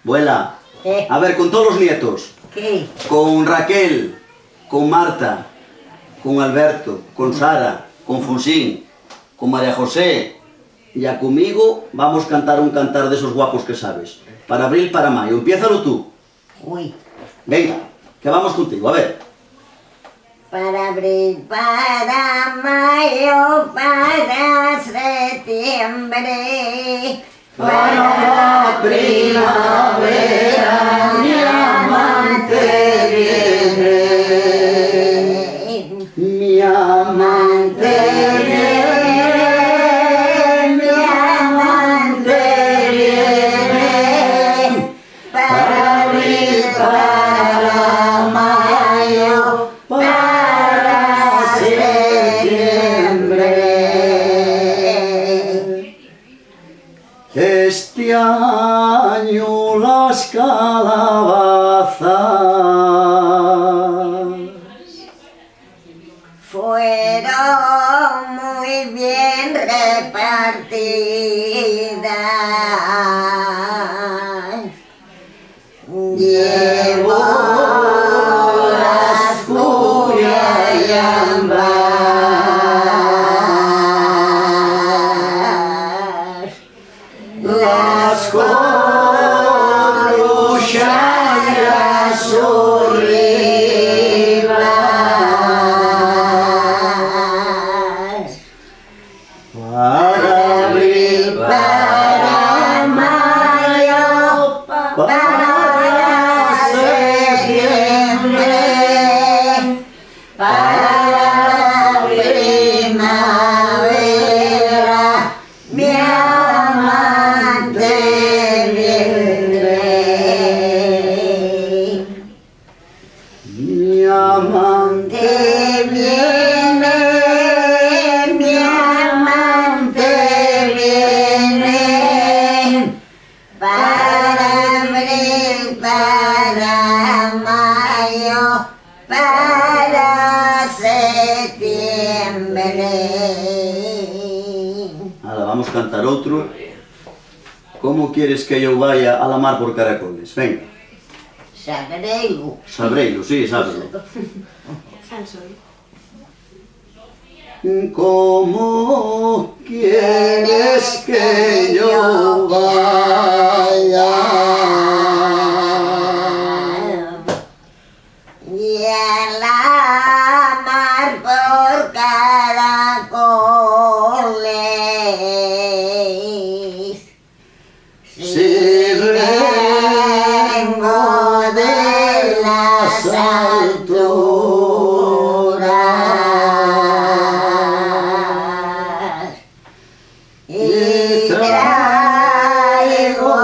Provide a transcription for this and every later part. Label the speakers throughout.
Speaker 1: Vuela.
Speaker 2: ¿Qué?
Speaker 1: A ver, con todos los nietos.
Speaker 2: ¿Qué?
Speaker 1: Con Raquel, con Marta, con Alberto, con Sara, con Fonsín, con María José. Ya conmigo vamos a cantar un cantar de esos guapos que sabes. Para abril, para mayo. Empiézalo tú.
Speaker 2: Uy.
Speaker 1: Venga, que vamos contigo. A ver.
Speaker 2: Para abril, para mayo, para septiembre, para la primavera, mi amante viene.
Speaker 1: Mi amante
Speaker 2: viene, mi amante viene. Para abril, para mayo, para septiembre.
Speaker 1: Este año las calabazas
Speaker 2: fueron muy bien repartidas. Llevo las cuyas y ambas, las corruchas y las olivas.
Speaker 1: para abril,
Speaker 2: Para mayo, para septiembre, para la primavera, mi amante viene.
Speaker 1: mi amante
Speaker 2: Viene, mi amante viene. Para abril, para mayo, para septiembre.
Speaker 1: Ahora vamos a cantar otro. ¿Cómo quieres que yo vaya a la mar por caracoles? Venga.
Speaker 2: Sabrelo.
Speaker 1: Sabreilo, sí, sábrelo. ¿Cómo quieres que yo vaya?
Speaker 2: Y a la mar por caracoles.
Speaker 1: Si
Speaker 2: vengo de las alturas y traigo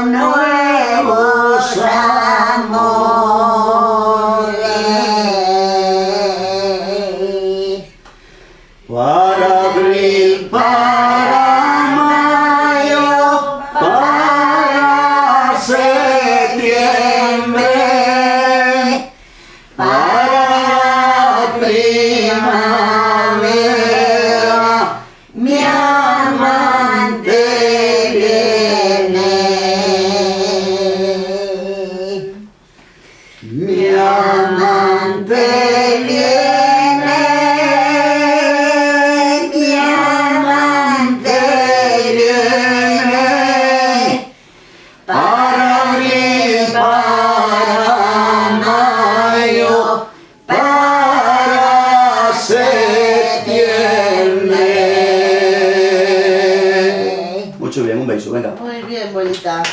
Speaker 2: nuevos amores.
Speaker 1: para abril, para mayo, para septiembre, para la primavera,
Speaker 2: Mi amante viene.
Speaker 1: mi amante
Speaker 2: Viene, mi amante viene.
Speaker 1: para abril, para mayo, para septiembre. Mucho bien, un beso, venga.
Speaker 2: Muy bien, bonita.